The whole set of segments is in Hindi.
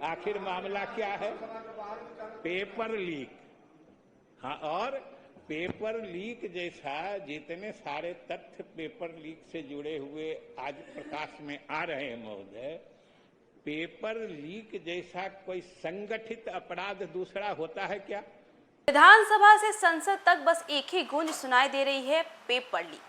आखिर मामला क्या है? Paper leak. हाँ, और पेपर लीक जैसा जितने सारे तथ्य पेपर लीक से जुड़े हुए आज प्रकाश में आ रहे हैं महोदय, पेपर लीक जैसा कोई संगठित अपराध दूसरा होता है क्या? विधानसभा से संसद तक बस एक ही गूंज सुनाई दे रही है, पेपर लीक।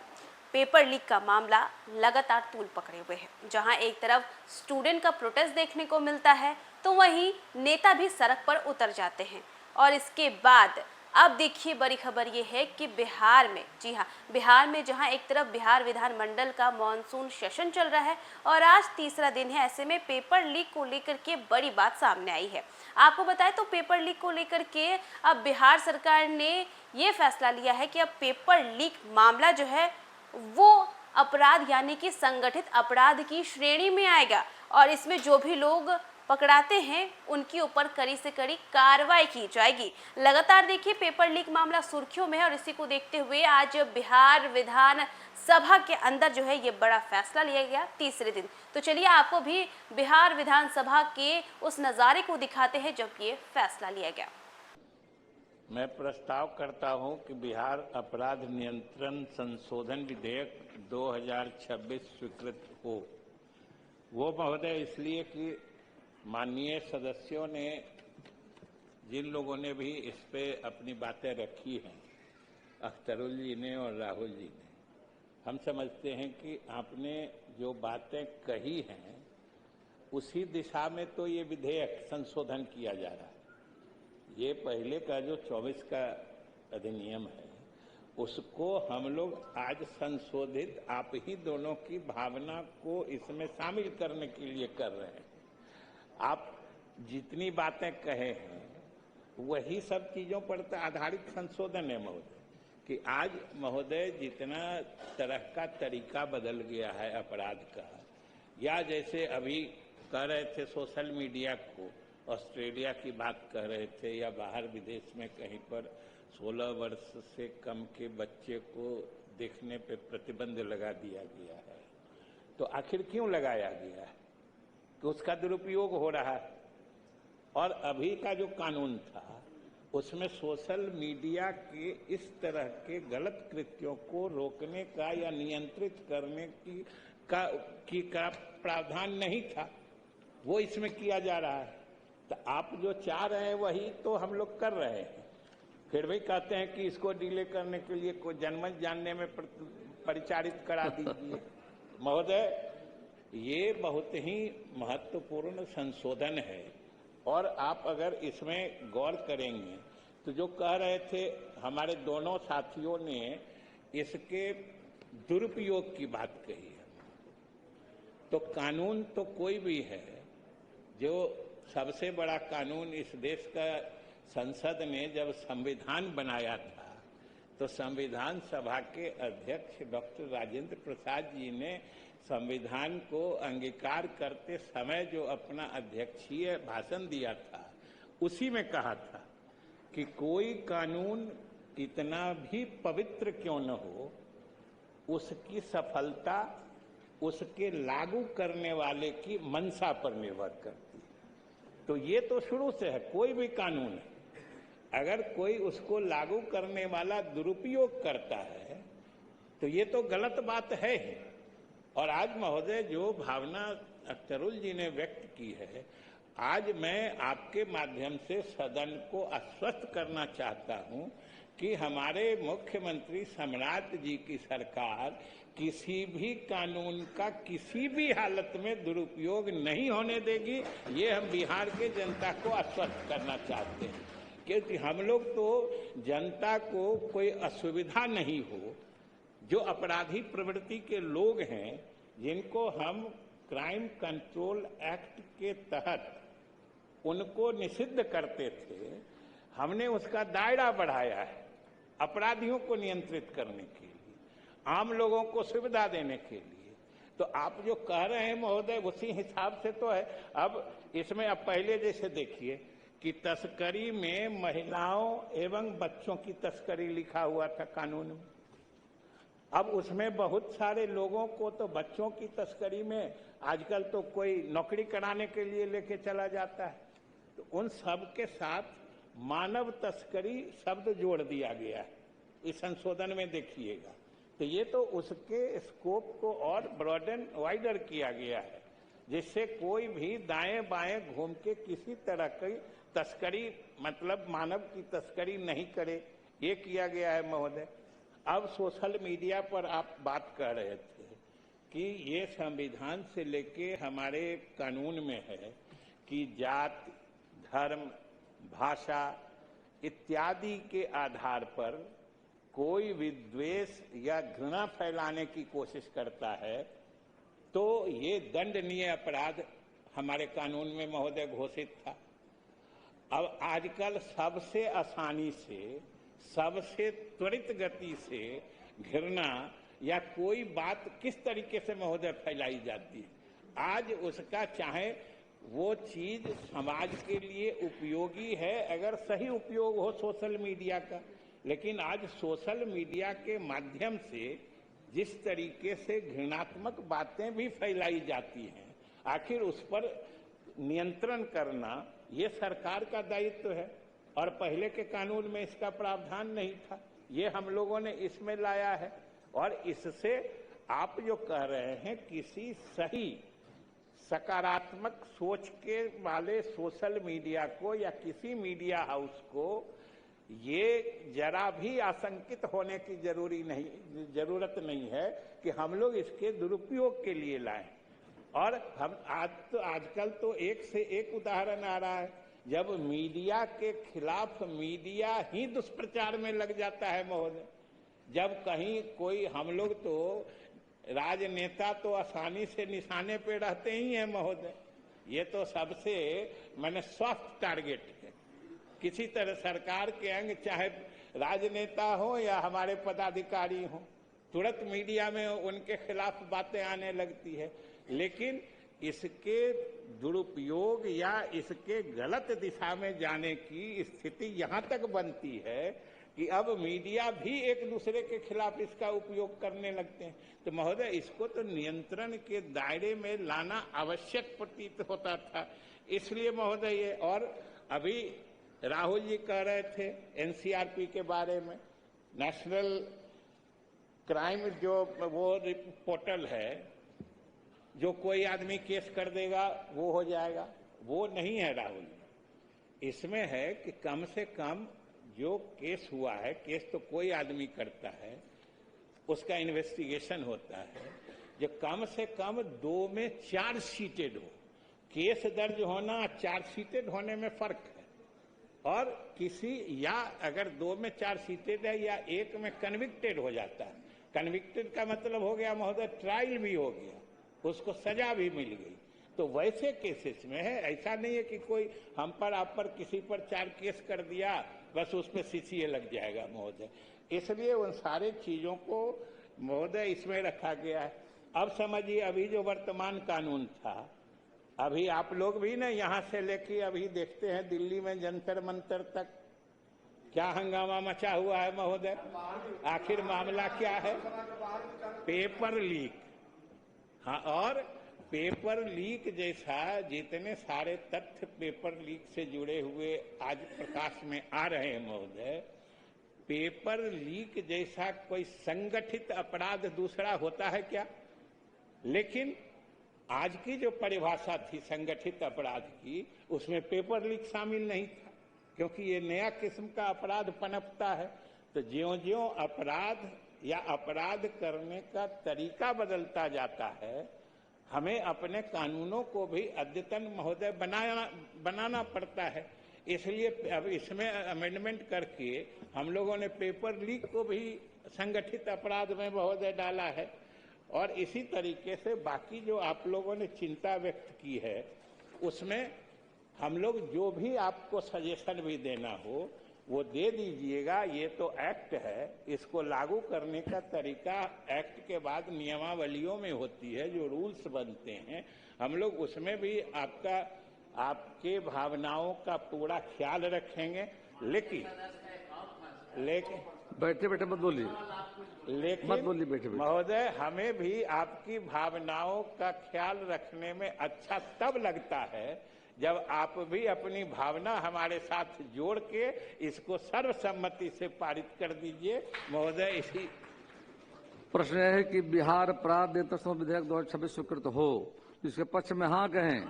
पेपर लीक का मामला लगातार तूल पकड़े हुए है। जहां एक तरफ स्टूडेंट का प्रोटेस्ट देखने को मिलता है, तो वहीं नेता भी सड़क पर उतर जाते हैं। और इसके बाद अब देखिए, बड़ी खबर ये है कि बिहार में, जी हाँ, बिहार में जहां एक तरफ बिहार विधानमंडल का मॉनसून सेशन चल रहा है और आज तीसरा दिन है, ऐसे में पेपर लीक को लेकर के बड़ी बात सामने आई है। आपको बताएं तो पेपर लीक को लेकर के अब बिहार सरकार ने ये फैसला लिया है कि अब पेपर लीक मामला जो है वो अपराध यानी कि संगठित अपराध की श्रेणी में आएगा और इसमें जो भी लोग पकड़ाते हैं उनके ऊपर कड़ी से कड़ी कार्रवाई की जाएगी। लगातार देखिए, पेपर लीक मामला सुर्खियों में है और इसी को देखते हुए आज बिहार विधान सभा के अंदर जो है ये बड़ा फैसला लिया गया तीसरे दिन। तो चलिए आपको भी बिहार विधानसभा के उस नज़ारे को दिखाते हैं जब ये फैसला लिया गया। मैं प्रस्ताव करता हूं कि बिहार अपराध नियंत्रण संशोधन विधेयक 2026 स्वीकृत हो। वो महोदय इसलिए कि माननीय सदस्यों ने, जिन लोगों ने भी इस पे अपनी बातें रखी हैं, अख्तरुल जी ने और राहुल जी ने, हम समझते हैं कि आपने जो बातें कही हैं उसी दिशा में तो ये विधेयक संशोधन किया जा रहा है। ये पहले का जो 24 का अधिनियम है उसको हम लोग आज संशोधित आप ही दोनों की भावना को इसमें शामिल करने के लिए कर रहे हैं। आप जितनी बातें कहे हैं वही सब चीजों पर आधारित संशोधन है महोदय, कि आज महोदय जितना तरह का तरीका बदल गया है अपराध का, या जैसे अभी कह रहे थे सोशल मीडिया को, ऑस्ट्रेलिया की बात कर रहे थे, या बाहर विदेश में कहीं पर 16 वर्ष से कम के बच्चे को देखने पे प्रतिबंध लगा दिया गया है। तो आखिर क्यों लगाया गया है? कि उसका दुरुपयोग हो रहा है। और अभी का जो कानून था उसमें सोशल मीडिया के इस तरह के गलत कृत्यों को रोकने का या नियंत्रित करने का प्रावधान नहीं था, वो इसमें किया जा रहा है। तो आप जो चाह रहे हैं वही तो हम लोग कर रहे हैं। फिर भी कहते हैं कि इसको डिले करने के लिए कोई जनमत जानने में परिचारित करा दीजिए। महोदय, ये बहुत ही महत्वपूर्ण संशोधन है और आप अगर इसमें गौर करेंगे तो जो कह रहे थे हमारे दोनों साथियों ने, इसके दुरुपयोग की बात कही है। तो कानून तो कोई भी है, जो सबसे बड़ा कानून इस देश का संसद ने जब संविधान बनाया था तो संविधान सभा के अध्यक्ष डॉक्टर राजेंद्र प्रसाद जी ने संविधान को अंगीकार करते समय जो अपना अध्यक्षीय भाषण दिया था उसी में कहा था कि कोई कानून कितना भी पवित्र क्यों न हो, उसकी सफलता उसके लागू करने वाले की मंशा पर निर्भर करती है। तो ये तो शुरू से है, कोई भी कानून है, अगर कोई उसको लागू करने वाला दुरुपयोग करता है तो ये तो गलत बात है ही। और आज महोदय जो भावना अख्तरुल जी ने व्यक्त की है, आज मैं आपके माध्यम से सदन को आश्वस्त करना चाहता हूं कि हमारे मुख्यमंत्री सम्राट जी की सरकार किसी भी कानून का किसी भी हालत में दुरुपयोग नहीं होने देगी। ये हम बिहार के जनता को आश्वस्त करना चाहते हैं, क्योंकि हम लोग तो जनता को कोई असुविधा नहीं हो। जो अपराधी प्रवृत्ति के लोग हैं जिनको हम क्राइम कंट्रोल एक्ट के तहत उनको निषिद्ध करते थे, हमने उसका दायरा बढ़ाया है अपराधियों को नियंत्रित करने के लिए, आम लोगों को सुविधा देने के लिए। तो आप जो कह रहे हैं महोदय उसी हिसाब से तो है। अब इसमें अब पहले जैसे देखिए कि तस्करी में महिलाओं एवं बच्चों की तस्करी लिखा हुआ था कानून में, अब उसमें बहुत सारे लोगों को तो बच्चों की तस्करी में आजकल तो कोई नौकरी कराने के लिए लेके चला जाता है। तो उन सब के साथ मानव तस्करी शब्द जोड़ दिया गया है इस संशोधन में, देखिएगा। तो ये तो उसके स्कोप को और ब्रॉडन वाइडर किया गया है, जिससे कोई भी दाएं बाएं घूम के किसी तरह की तस्करी, मतलब मानव की तस्करी नहीं करे, ये किया गया है महोदय। अब सोशल मीडिया पर आप बात कर रहे थे कि ये संविधान से लेके हमारे कानून में है कि जाति, धर्म, भाषा इत्यादि के आधार पर कोई विद्वेष या घृणा फैलाने की कोशिश करता है तो ये दंडनीय अपराध हमारे कानून में महोदय घोषित था। अब आजकल सबसे आसानी से, सबसे त्वरित गति से घृणा या कोई बात किस तरीके से महोदय फैलाई जाती है। आज उसका चाहे वो चीज समाज के लिए उपयोगी है अगर सही उपयोग हो सोशल मीडिया का, लेकिन आज सोशल मीडिया के माध्यम से जिस तरीके से घृणात्मक बातें भी फैलाई जाती हैं, आखिर उस पर नियंत्रण करना ये सरकार का दायित्व है। और पहले के कानून में इसका प्रावधान नहीं था, ये हम लोगों ने इसमें लाया है। और इससे आप जो कह रहे हैं किसी सही सकारात्मक सोच के वाले सोशल मीडिया को या किसी मीडिया हाउस को ये जरा भी आशंकित होने की जरूरत नहीं है कि हम लोग इसके दुरुपयोग के लिए लाएं। और हम आजकल तो एक से एक उदाहरण आ रहा है, जब मीडिया के खिलाफ मीडिया ही दुष्प्रचार में लग जाता है महोदय। जब कहीं कोई, हम लोग तो राजनेता तो आसानी से निशाने पे रहते ही हैं महोदय, ये तो सबसे मैंने सॉफ्ट टारगेट है। किसी तरह सरकार के अंग, चाहे राजनेता हो या हमारे पदाधिकारी हो, तुरंत मीडिया में उनके खिलाफ बातें आने लगती है। लेकिन इसके दुरुपयोग या इसके गलत दिशा में जाने की स्थिति यहां तक बनती है कि अब मीडिया भी एक दूसरे के खिलाफ इसका उपयोग करने लगते हैं। तो महोदय इसको तो नियंत्रण के दायरे में लाना आवश्यक प्रतीत होता था। इसलिए महोदय ये, और अभी राहुल जी कह रहे थे एनसीआरपी के बारे में, नेशनल क्राइम जो वो पोर्टल है, जो कोई आदमी केस कर देगा वो हो जाएगा, वो नहीं है राहुल। इसमें है कि कम से कम जो केस हुआ है, केस तो कोई आदमी करता है, उसका इन्वेस्टिगेशन होता है, जो कम से कम 2 में चार्जशीटेड हो। केस दर्ज होना, चार्जशीटेड होने में फर्क है। और किसी, या अगर 2 में चार्जशीटेड है या 1 में कन्विक्टेड हो जाता है। कन्विक्टेड का मतलब हो गया महोदय ट्रायल भी हो गया, उसको सजा भी मिल गई। तो वैसे केसेस में है, ऐसा नहीं है कि कोई हम पर आप पर किसी पर 4 केस कर दिया बस उस पर सीसीए लग जाएगा महोदय। इसलिए उन सारे चीजों को महोदय इसमें रखा गया है। अब समझिए, अभी जो वर्तमान कानून था, अभी आप लोग भी ना यहाँ से लेके अभी देखते हैं दिल्ली में जंतर मंतर तक क्या हंगामा मचा हुआ है महोदय। आखिर मामला क्या है? Paper leak. हाँ, और पेपर लीक जैसा जितने सारे तथ्य पेपर लीक से जुड़े हुए आज प्रकाश में आ रहे हैं महोदय, पेपर लीक जैसा कोई संगठित अपराध दूसरा होता है क्या? लेकिन आज की जो परिभाषा थी संगठित अपराध की, उसमें पेपर लीक शामिल नहीं था, क्योंकि ये नया किस्म का अपराध पनपता है। तो ज्यों-ज्यों अपराध या अपराध करने का तरीका बदलता जाता है, हमें अपने कानूनों को भी अद्यतन महोदय बनाना पड़ता है। इसलिए अब इसमें अमेंडमेंट करके हम लोगों ने पेपर लीक को भी संगठित अपराध में महोदय डाला है। और इसी तरीके से बाकी जो आप लोगों ने चिंता व्यक्त की है, उसमें हम लोग जो भी आपको सजेशन भी देना हो वो दे दीजिएगा। ये तो एक्ट है, इसको लागू करने का तरीका एक्ट के बाद नियमावलियों में होती है, जो रूल्स बनते हैं, हम लोग उसमें भी आपके भावनाओं का पूरा ख्याल रखेंगे। लेकिन बैठे बैठे मत बोलिए। लेकिन बोलिए, बैठे बैठे। महोदय, हमें भी आपकी भावनाओं का ख्याल रखने में अच्छा तब लगता है जब आप भी अपनी भावना हमारे साथ जोड़ के इसको सर्वसम्मति से पारित कर दीजिए। महोदय, इसी प्रश्न है कि बिहार अपराध नियंत्रण संशोधन विधेयक 2026 स्वीकृत हो, इसके पक्ष में हाँ कहें,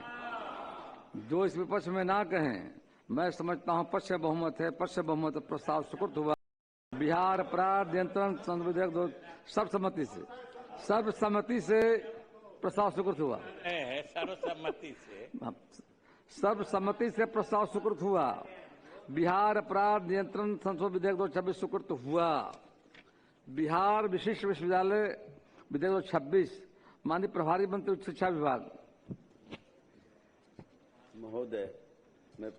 जो इस विपक्ष में ना कहें। मैं समझता हूं पक्ष बहुमत है, पक्ष बहुमत प्रस्ताव स्वीकृत हुआ। बिहार अपराध नियंत्रण संशोधन विधेयक सर्वसम्मति से प्रस्ताव स्वीकृत हुआ। है सर्वसम्मति से, सर्वसम्मति से प्रस्ताव स्वीकृत हुआ। बिहार अपराध नियंत्रण संशोधन विधेयक 2026 स्वीकृत हुआ। बिहार विशिष्ट विश्वविद्यालय विधेयक 2026, माननीय प्रभारी मंत्री उच्च शिक्षा विभाग। महोदय, मैं